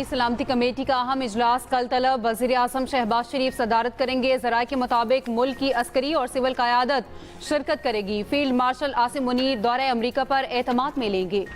कौमी सलामती कमेटी का अहम इजलास कल तलब। वज़ीर आज़म शहबाज शरीफ सदारत करेंगे। ज़राए के मुताबिक मुल्क की अस्करी और सिविल क़यादत शिरकत करेगी। फील्ड मार्शल आसिम मुनीर दौरे अमरीका पर एतमाद में लेंगे।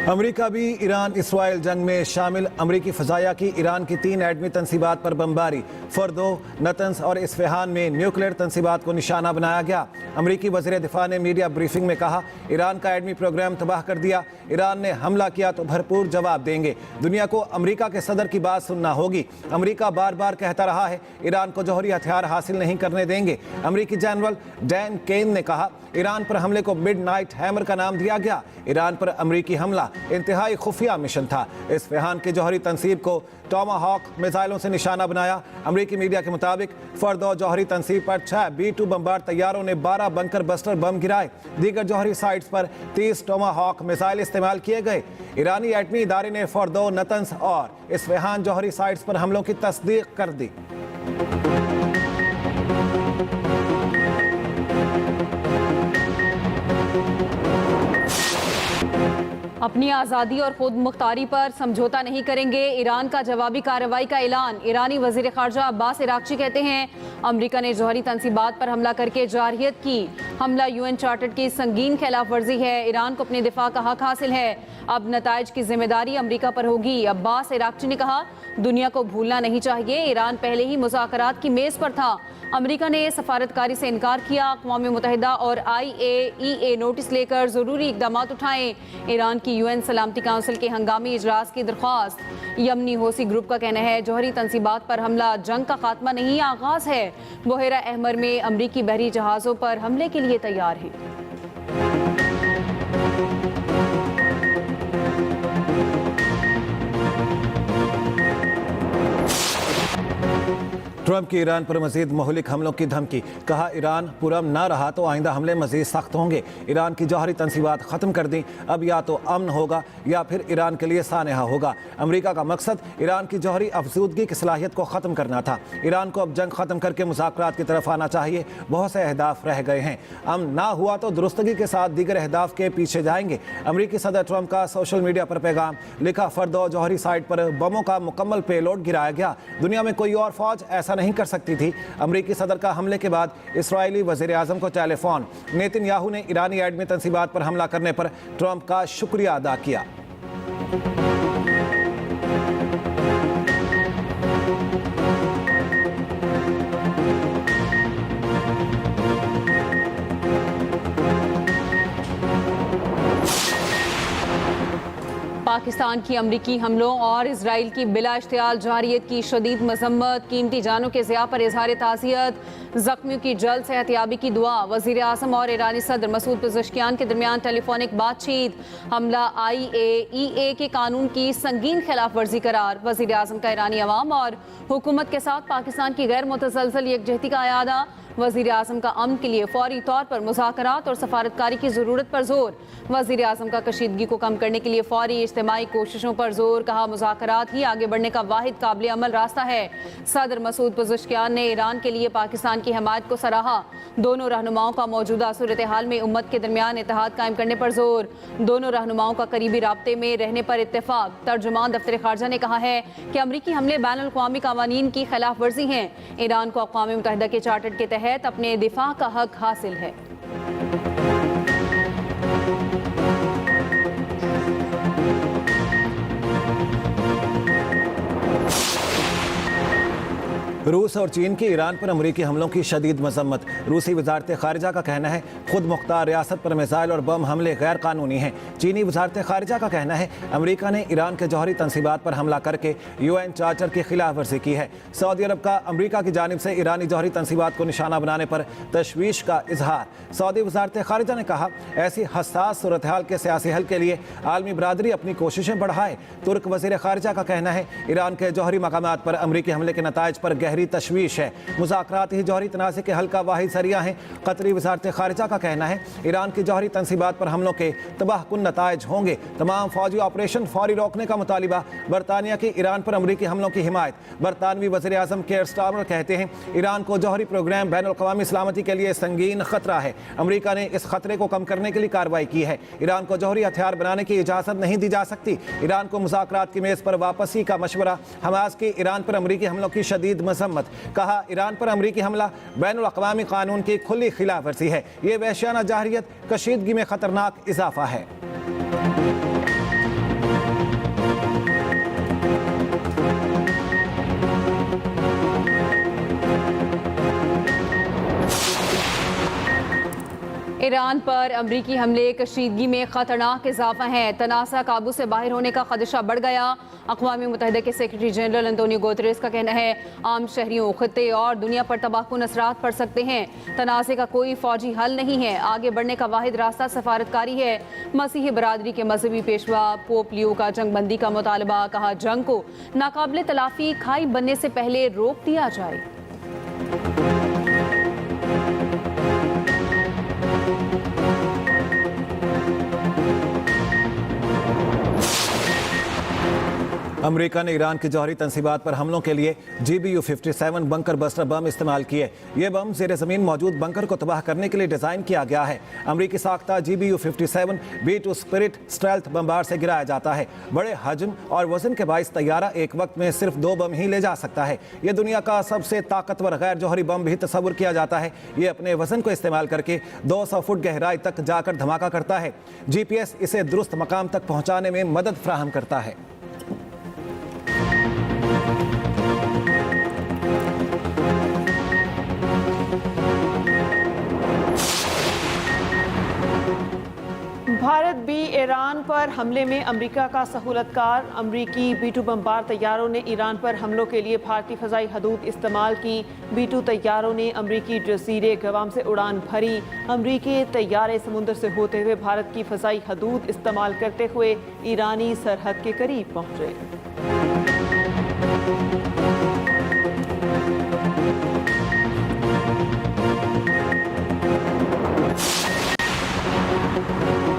अमरीका भी ईरान इसराइल जंग में शामिल। अमरीकी फ़ज़ाया की ईरान की 3 एटमी तनसीबात पर बमबारी। फर्दो, नतंस और इस्फहान में न्यूक्लियर तनसीबात को निशाना बनाया गया। अमरीकी वज़ीर दिफा ने मीडिया ब्रीफिंग में कहा, ईरान का एटमी प्रोग्राम तबाह कर दिया। ईरान ने हमला किया तो भरपूर जवाब देंगे। दुनिया को अमरीका के सदर की बात सुनना होगी। अमरीका बार बार कहता रहा है ईरान को जौहरी हथियार हासिल नहीं करने देंगे। अमरीकी जनरल डैन केन ने कहा, ईरान पर हमले को मिडनाइट हैमर का नाम दिया गया। ईरान पर अमरीकी हमला इंतहाई खुफिया मिशन था। इस्फहान की जौहरी तनसीब को टॉमाहॉक मिसाइलों से निशाना बनाया। अमरीकी मीडिया के मुताबिक फर्दो जौहरी तनसीब पर 6 B-2 बमबार तैयारों ने 12 बंकर बस्टर बम गिराए। दीगर जौहरी साइट्स पर 30 टॉमाहॉक मिसाइल इस्तेमाल किए गए। ईरानी एटमी इदारे ने फर्दो, नतंस और इस्फहान जौहरी साइट्स पर हमलों की तस्दीक कर दी। अपनी आज़ादी और खुद मुख्तारी पर समझौता नहीं करेंगे। ईरान का जवाबी कार्रवाई का ऐलान। ईरानी वज़ीर ख़ारजा अब्बास इराक़ची कहते हैं, अमरीका ने जौहरी तनसीबात पर हमला करके जारहियत की। हमला UN चार्टर की संगीन खिलाफ वर्जी है। ईरान को अपने दिफा का हक हासिल है। अब नताइज की जिम्मेदारी अमरीका पर होगी। अब्बास इराक़ची ने कहा, दुनिया को भूलना नहीं चाहिए, ईरान पहले ही मुज़ाकरात की मेज़ पर था। अमरीका ने सफारतकारी से इनकार किया। अक़वाम मुत्तहिदा और IAEA नोटिस लेकर ज़रूरी इक़दाम उठाएं। ईरान की UN सलामती काउंसिल के हंगामी इजलास की दरख्वास्त। यमनी होसी ग्रुप का कहना है, जौहरी तनसीबात पर हमला जंग का खात्मा नहीं, आगाज़ है। बहेरा अहमर में अमरीकी बहरी जहाज़ों पर हमले के लिए तैयार हैं। ट्रंप की ईरान पर मजीद मुहलिक हमलों की धमकी। कहा, ईरान पुरअमन ना रहा तो आइंदा हमले मजीद सख्त होंगे। ईरान की जौहरी तनसीबात ख़त्म कर दी। अब या तो अमन होगा या फिर ईरान के लिए सानहा होगा। अमरीका का मकसद ईरान की जौहरी अफजूदगी की सलाहियत को ख़त्म करना था। ईरान को अब जंग ख़त्म करके मुज़ाकरात की तरफ आना चाहिए। बहुत से अहदाफ रह गए हैं। अमन ना हुआ तो दुरुस्तगी के साथ दीगर अहदाफ के पीछे जाएंगे। अमरीकी सदर ट्रंप का सोशल मीडिया पर पैगाम। लिखा, फर्दो जौहरी साइट पर बमों का मुकम्मल पेलोड गिराया गया। दुनिया में कोई और फौज ऐसा नहीं कर सकती थी। अमरीकी सदर का हमले के बाद इसराइली वज़ीर आज़म को टेलीफोन। नेतन्याहू ने ईरानी एटमी तनसीबात पर हमला करने पर ट्रंप का शुक्रिया अदा किया। पाकिस्तान की अमरीकी हमलों और इसराइल की बिला इश्तियाल जारियत की शदीद मजम्मत। कीमती जानों के ज़िया पर इजहार ताज़ियत। ज़ख्मियों की जल्द सेहतियाबी की दुआ। वज़ीर आज़म और ईरानी सदर मसूद पेज़ेश्कियान के दरमियान टेलीफोनिक बातचीत। हमला IAEA के कानून की संगीन खिलाफ वर्जी करार। वज़ीर आज़म का ईरानी अवाम और हुकूमत के साथ पाकिस्तान की गैर मुतसलसल यकजहती का अयादा। वज़ीर आज़म का अमन के लिए फौरी तौर पर मुज़ाकरात और सफारतकारी की ज़रूरत पर जोर। वज़ीर आज़म का कशीदगी को कम करने के लिए फौरी इज्तिमाई कोशिशों पर जोर। कहा, मुज़ाकरात ही आगे बढ़ने का वाहिद काबिल अमल रास्ता है। सदर मसूद पेज़ेश्कियान ने ईरान के लिए पाकिस्तान की हमायत को सराहा। दोनों रहनुमाओं का मौजूदा सूरत हाल में उम्मत के दरमियान इत्तेहाद कायम करने पर जोर। दोनों रहनुमाओं का करीबी राब्ते में रहने पर इत्तेफाक। तर्जुमान दफ्तर खारजा ने कहा है कि अमरीकी हमले बैनुल अक़वामी क़वानीन की खिलाफ वर्जी हैं। ईरान को अक़वाम मुत्तहिदा के चार्टर के तहत अपने दिफा का हक हासिल है। रूस और चीन की ईरान पर अमरीकी हमलों की शदीद मजम्मत। रूसी वजारत खारिजा का कहना है, खुद मुख्तार रियासत पर मिसाइल और बम हमले गैर कानूनी हैं। चीनी वजारत खारिजा का कहना है, अमरीका ने ईरान के जौहरी तनसीबात पर हमला करके UN चार्टर की खिलाफ वर्जी की है। सऊदी अरब का अमरीका की जानिब से ईरानी जौहरी तनसीबात को निशाना बनाने पर तशवीश का इजहार। सऊदी वजारत खारिजा ने कहा, ऐसी हसास सूरत हाल के सियासी हल के लिए आलमी बरादरी अपनी कोशिशें बढ़ाए। तुर्क वजीर खारिजा का कहना है, ईरान के जौहरी मकामात पर अमरीकी हमले के नताइज पर गहरी तशवीश है। मुज़ाकराती जौहरी तनाज़े के हल का वाहिद ज़रिया है। कतरी वज़ारत ख़ारिजा का कहना है ईरान की जौहरी तनसीबात पर हमलों के तबाहकुन नताइज होंगे। तमाम फौजी ऑपरेशन फौरी रोकने का मुतालिबा। बरतानिया की ईरान पर अमरीकी हमलों की हिमायत। बरतानवी वज़ीर आज़म केयर स्टारमर कहते हैं ईरान को जौहरी प्रोग्राम बैनुल-अक़वामी सलामती के लिए संगीन खतरा है। अमरीका ने इस खतरे को कम करने के लिए कार्रवाई की है। ईरान को जौहरी हथियार बनाने की इजाज़त नहीं दी जा सकती। ईरान को मुज़ाकरात की मेज़ पर वापसी का मशवरा। हमास की ईरान पर अमरीकी हमलों की शदीद मज़म्मत। कहा ईरान पर अमरीकी हमला बैनुल-अक़वामी कानून की खुली खिलाफ वर्जी है। ये वहशियाना जाहिरियत कशीदगी में खतरनाक इजाफा है। ईरान पर अमरीकी हमले कशीदगी में खतरनाक इजाफा है। तनाज़ा काबू से बाहर होने का खदशा बढ़ गया। अक़वाम मुत्तहिदा के सेक्रेटरी जनरल अंतोनियो गुतेरेस का कहना है आम शहरियों, खित्ते और दुनिया पर तबाहकुन असरात पड़ सकते हैं। तनाज़े का कोई फौजी हल नहीं है। आगे बढ़ने का वाहिद रास्ता सफारतकारी है। मसीही बरादरी के मजहबी पेशवा पोप लियो का जंगबंदी का मुतालबा। कहा जंग को नाकाबिले तलाफी खाई बनने से पहले रोक दिया जाए। अमरीका ने ईरान की जौहरी तनसीबात पर हमलों के लिए GBU-57 बंकर बस्टर बम इस्तेमाल किए। ये बम ज़ेर ज़मीन मौजूद बंकर को तबाह करने के लिए डिज़ाइन किया गया है। अमरीकी साख्ता GBU-57 B-2 spirit stealth bomber से गिराया जाता है। बड़े हजम और वजन के बाइस तैयारा एक वक्त में सिर्फ 2 बम ही ले जा सकता है। ये दुनिया का सबसे ताकतवर गैर जौहरी बम भी तस्वुर किया जाता है। ये अपने वजन को इस्तेमाल करके 200 फुट गहराई तक जाकर धमाका करता है। GPS इसे दुरुस्त मकाम तक पहुँचाने में मदद फ्राहम करता है। भारत भी ईरान पर हमले में अमेरिका का सहूलतकार। अमरीकी B-2 बमबार तैयारों ने ईरान पर हमलों के लिए भारतीय फ़ज़ाई हदूद इस्तेमाल की। B-2 तैयारों ने अमरीकी जज़ीरे गवाम से उड़ान भरी। अमरीकी तैयारे समुंदर से होते हुए भारत की फ़ज़ाई हदूद इस्तेमाल करते हुए ईरानी सरहद के करीब पहुँचे।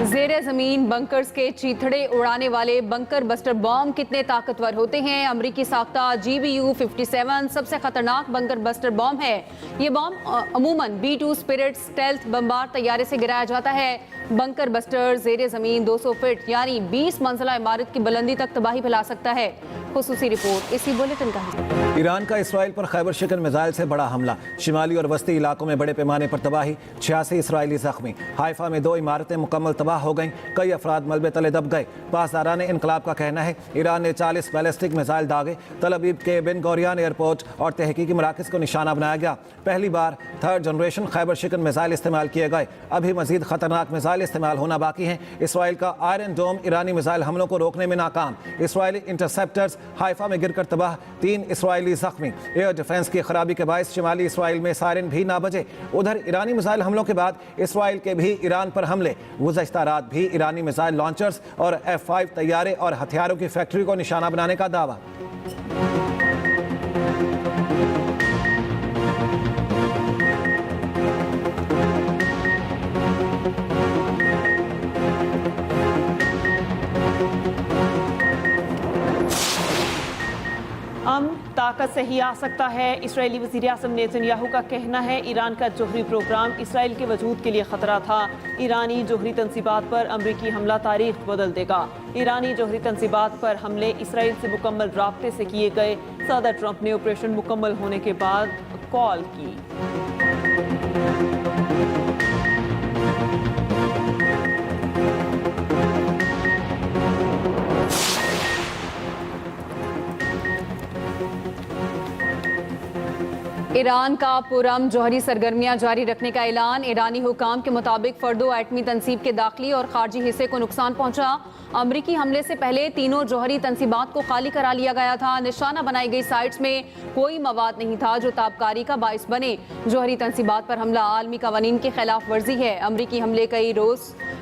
ज़ेरे ज़मीन बंकर्स के चीथड़े उड़ाने वाले बंकर बस्टर बॉम्ब कितने ताकतवर होते हैं? अमरीकी साख्ता GBU-57 सबसे खतरनाक बंकर बस्टर बॉम्ब है। ये बॉम्ब अमूमन B-2 स्पिरिट स्टेल्थ बमबार तैयारे से गिराया जाता है। बंकर बस्टर ज़ेरे ज़मीन 200 फीट यानी 20 मंजिला इमारत की बुलंदी तक तबाही फैला सकता है। खुसूसी रिपोर्ट इसी बुलेटिन का है। ईरान का इसराइल पर खैबर शिकन मिसाइल से बड़ा हमला। शिमाली और वस्ती इलाकों में बड़े पैमाने पर तबाही। 86 इसराइली जख्मी। हाइफा में 2 इमारतें मुकम्मल तबाह हो गईं। कई अफराद मलबे तले दब गए। पासदारान इनकलाब का कहना है ईरान ने 40 बैलिस्टिक मिसाइल दागे। तल अबीब के बिन गौरियान एयरपोर्ट और तहकीकी मराकज़ को निशाना बनाया गया। पहली बार 3rd जनरेशन खैबर शिकन मिसाइल इस्तेमाल किए गए। अभी मजीद खतरनाक मिसाइल इस्तेमाल होना बाकी हैं। इसराइल का आयरन डोम ईरानी मिसाइल हमलों को रोकने में नाकाम। इसराइली इंटरसेप्टर्स हाइफा में गिरकर तबाह। 3 इसराइली जख्मी। एयर डिफेंस की खराबी के बायस शिमाली इसराइल में सायरन भी ना बजे। उधर ईरानी मिसाइल हमलों के बाद इसराइल के भी ईरान पर हमले। गुज़श्ता रात भी ईरानी मिसाइल लॉन्चर्स और F-5 तैयारे और हथियारों की फैक्ट्री को निशाना बनाने का दावा। ताकत से ही आ सकता है। इस्राएली वज़ीर आज़म नेतन्याहू का कहना है ईरान का जोहरी प्रोग्राम इसराइल के वजूद के लिए खतरा था। ईरानी जोहरी तनसीबात पर अमरीकी हमला तारीख बदल देगा। ईरानी जोहरी तनसीबात पर हमले इसराइल से मुकम्मल राब्ते से किए गए। सदर ट्रंप ने ऑपरेशन मुकम्मल होने के बाद कॉल की। ईरान का पुरअमन जौहरी सरगर्मियां जारी रखने का ऐलान। ईरानी हुकाम के मुताबिक फर्दो एटमी तनसीब के दाखिली और खारजी हिस्से को नुकसान पहुंचा। अमरीकी हमले से पहले तीनों जौहरी तनसीबात को खाली करा लिया गया था। निशाना बनाई गई साइट्स में कोई मवाद नहीं था जो ताबकारी का बाइस बने। जौहरी तनसीबात पर हमला आलमी कवानीन की खिलाफ वर्जी है। अमरीकी हमले कई रोज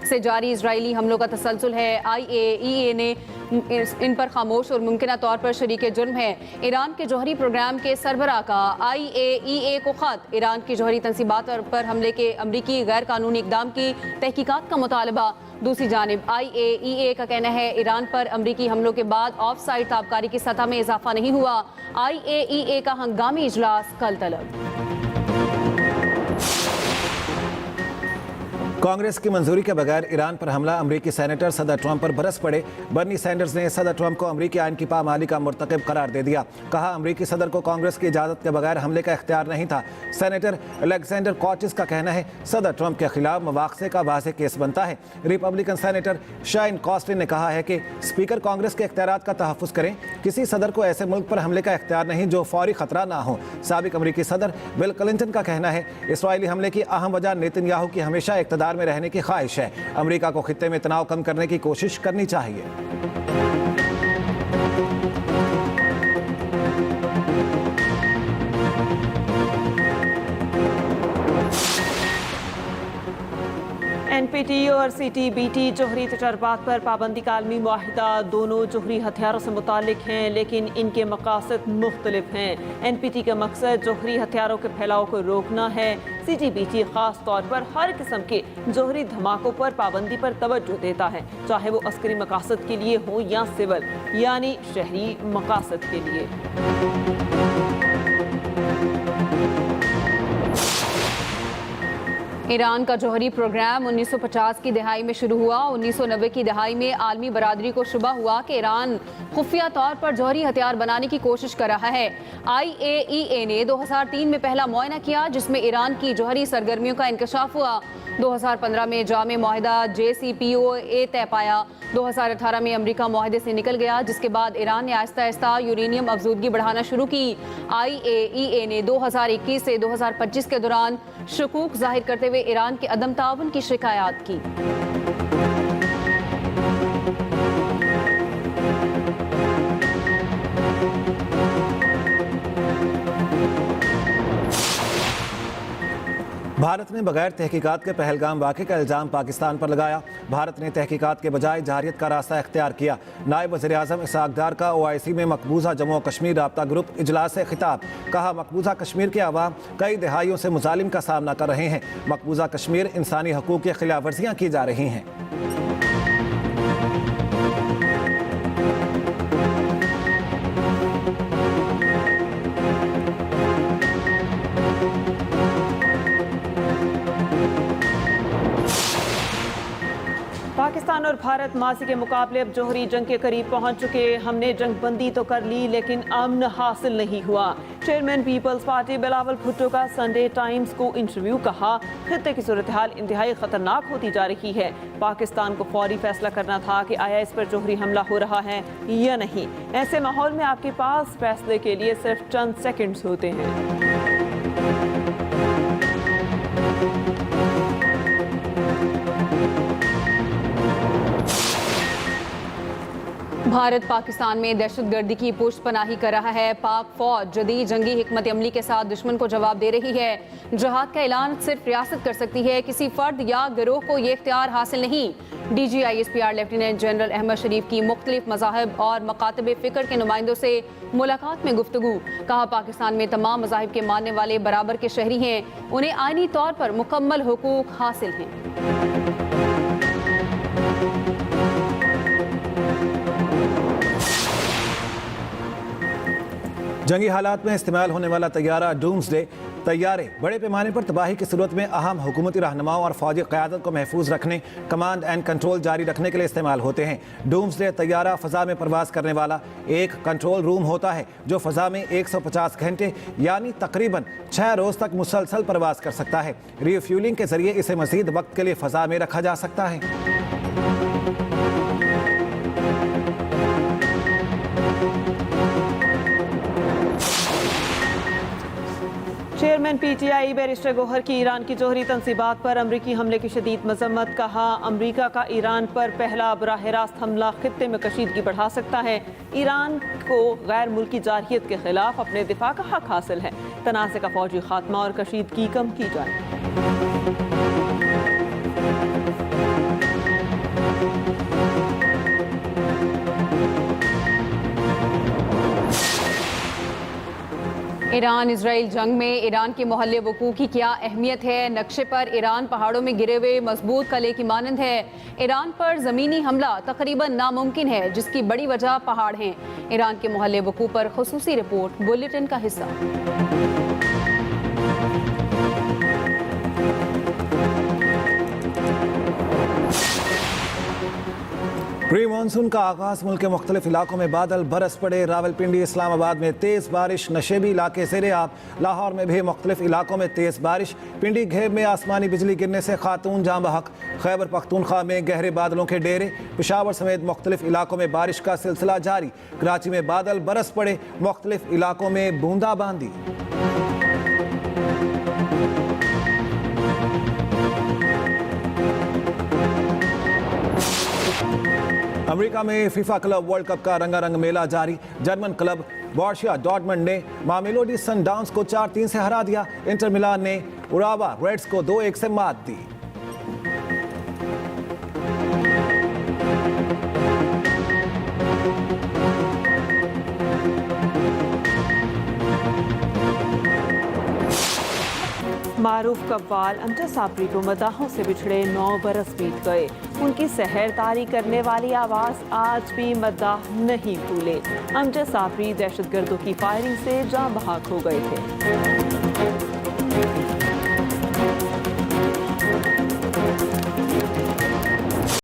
से जारी इजरायली हमलों का तसलसल है। IAEA ने इन पर खामोश और मुमकिन तौर पर शरीक जुर्म है। ईरान के जौहरी प्रोग्राम के सरबराह का IAEA को खत। ईरान की जौहरी तंसीबात पर हमले के अमरीकी गैर कानूनी इकदाम की तहकीकात का मुतालबा। दूसरी जानिब IAEA का कहना है ईरान पर अमरीकी हमलों के बाद ऑफ साइड ताबकारी की सतह में इजाफा नहीं हुआ। IAEA का हंगामी इजलास कल तलब। कांग्रेस की मंजूरी के बगैर ईरान पर हमला। अमरीकी सेनेटर सदर ट्रंप पर बरस पड़े। बर्नी सैंडर्स ने सदर ट्रंप को अमरीकी आइन की पामाली का मुर्तकिब करार दे दिया। कहा अमरीकी सदर को कांग्रेस की इजाज़त के बगैर हमले का इख्तियार नहीं था। सेनेटर अलेक्जेंडर कॉर्टिस का कहना है सदर ट्रंप के खिलाफ मवाख़ज़े का वाज़ेह केस बनता है। रिपब्लिकन सेनेटर शाइन कॉस्टिन ने कहा है कि स्पीकर कांग्रेस के इख्तियारात का तहफ़्फ़ुज़ करें। किसी सदर को ऐसे मुल्क पर हमले का इख्तियार नहीं जो फौरी ख़तरा ना हो। साबिक़ अमरीकी सदर बिल क्लिंटन का कहना है इसराइली हमले की अहम वजह नेतन्याहू की हमेशा इक़्तिदार में रहने की ख्वाहिश है। अमेरिका को खित्ते में तनाव कम करने की कोशिश करनी चाहिए। NPT और CTBT जोहरी तजर्बात पर पाबंदी का आलमी मुआहिदा दोनों जोहरी हथियारों से मुतालिक हैं, लेकिन इनके मकासद मुख्तलिफ हैं। NPT का मकसद जोहरी हथियारों के फैलाव को रोकना है। CTBT खास तौर पर हर किस्म के जोहरी धमाकों पर पाबंदी पर तवज्जो देता है, चाहे वो अस्करी मकासद के लिए हो या सिविल यानी शहरी मकासद के लिए। ईरान का जौहरी प्रोग्राम 1950 की दहाई में शुरू हुआ। 1990 की दहाई में आलमी बरादरी को शुबा हुआ कि ईरान खुफिया तौर पर जौहरी हथियार बनाने की कोशिश कर रहा है। IAEA ने 2003 में पहला मुआयना किया जिसमें ईरान की जौहरी सरगर्मियों का इंकशाफ हुआ। 2015 में जामे मुआहिदा JCPOA तय पाया। 2018 में अमरीका मुआहिदे से निकल गया, जिसके बाद ईरान ने आहिस्ता आहिस्ता यूरेनियम अफजूदगी बढ़ाना शुरू की। IAEA ने 2021 से 2025 के दौरान शकूक जाहिर करते हुए ईरान के अदम ताउन की शिकायत की। भारत ने बगैर तहकीकात के पहलगाम वाक़े का इल्ज़ाम पाकिस्तान पर लगाया। भारत ने तहकीकात के बजाय जारियत का रास्ता इख्तियार किया। नायब वज़ीर-ए-आज़म इसहाक़ डार का OIC में मकबूजा जम्मू कश्मीर राब्ता ग्रुप इजलास से खिताब। कहा मकबूजा कश्मीर के अवाम कई दहाइयों से मुजालिम का सामना कर रहे हैं। मकबूजा कश्मीर इंसानी हकूक़ की खिलाफ वर्जियाँ की जा रही हैं। पाकिस्तान और भारत माजी के मुकाबले अब जोहरी जंग के करीब पहुंच चुके। हमने जंग बंदी तो कर ली लेकिन अमन हासिल नहीं हुआ। चेयरमैन पीपल्स पार्टी बिलावल भुट्टो का संडे टाइम्स को इंटरव्यू। कहा खित्ते की सूरत हाल इंतहाई खतरनाक होती जा रही है। पाकिस्तान को फौरी फैसला करना था कि आया इस पर जोहरी हमला हो रहा है या नहीं। ऐसे माहौल में आपके पास फैसले के लिए सिर्फ चंद सेकंड्स होते हैं। भारत पाकिस्तान में दहशतगर्दी की पुष्टपनाही कर रहा है। पाक फौज जदीद जंगी हिकमत अमली के साथ दुश्मन को जवाब दे रही है। जहाद का ऐलान सिर्फ रियासत कर सकती है, किसी फर्द या गिरोह को ये इख्तियार हासिल नहीं। DG ISPR lieutenant general Ahmed Sharif की मुख्तलिफ मज़ाहिब और मकातब फ़िक्र के नुमाइंदों से मुलाकात में गुफ्तगू। कहा पाकिस्तान में तमाम मज़ाहिब के मानने वाले बराबर के शहरी हैं, उन्हें आइनी तौर पर मुकम्मल हुकूक हासिल हैं। जंगी हालात में इस्तेमाल होने वाला तैयारा डूम्सडे तैयारे बड़े पैमाने पर तबाही की सूरत में अहम हुकूमती रहनुमाओं और फौजी क़यादत को महफूज रखने, कमांड एंड कंट्रोल जारी रखने के लिए इस्तेमाल होते हैं। डूम्सडे तैयारा फ़ज़ा में परवाज़ करने वाला एक कंट्रोल रूम होता है जो फ़ज़ा में 150 घंटे यानी तकरीबन 6 रोज़ तक मुसलसल परवाज़ कर सकता है। रिफ्यूलिंग के ज़रिए इसे मज़ीद वक्त के लिए फ़ज़ा में रखा जा सकता है। चेयरमैन PTI बैरिस्टर गौहर की ईरान की जोहरी तंसीबात पर अमरीकी हमले की शदीद मजम्मत। कहा अमरीका का ईरान पर पहला बराह रास्त हमला खित्ते में कशीदगी बढ़ा सकता है। ईरान को गैर मुल्की जारहियत के खिलाफ अपने दिफा का हक हासिल है। तनाज़े का फौजी खात्मा और कशीदगी कम की जाए। ईरान इसराइल जंग में ईरान के मोहल्ले वकू की क्या अहमियत है? नक्शे पर ईरान पहाड़ों में गिरे हुए मजबूत किले की मानंद है। ईरान पर ज़मीनी हमला तकरीबन नामुमकिन है, जिसकी बड़ी वजह पहाड़ हैं। ईरान के मोहल्ले वकू पर खुसूसी रिपोर्ट बुलेटिन का हिस्सा। प्री मानसून का आगाज, मुल्क के मुख्तलिफ इलाकों में बादल बरस पड़े। रावलपिंडी इस्लामाबाद में तेज़ बारिश, नशेबी इलाके ज़ेरे आब। लाहौर में भी मुख्तलिफ इलाकों में तेज़ बारिश। पिंडी घेब में आसमानी बिजली गिरने से खातून जाँ बहक। खैबर पख्तूनख्वा में गहरे बादलों के डेरे। पेशावर समेत मुख्तलिफ इलाकों में बारिश का सिलसिला जारी। कराची में बादल बरस पड़े, मुख्तलिफ इलाकों में बूंदाबांदी। अमेरिका में फीफा क्लब वर्ल्ड कप का रंगारंग मेला जारी। जर्मन क्लब बोरुसिया डॉर्टमंड ने मामेलोडी सनडाउंस को 4-3 से हरा दिया। इंटर मिलान ने उरावा रेड्स को 2-1 से मात दी। मारूफ कव्वाल अमजद साबरी को मदाहों से बिछड़े 9 बरस बीत गए। उनकी सहरदारी करने वाली आवाज़ आज भी मदाह नहीं भूले। अमजद साबरी दहशतगर्दों की फायरिंग से जाँ बहक हो गए थे।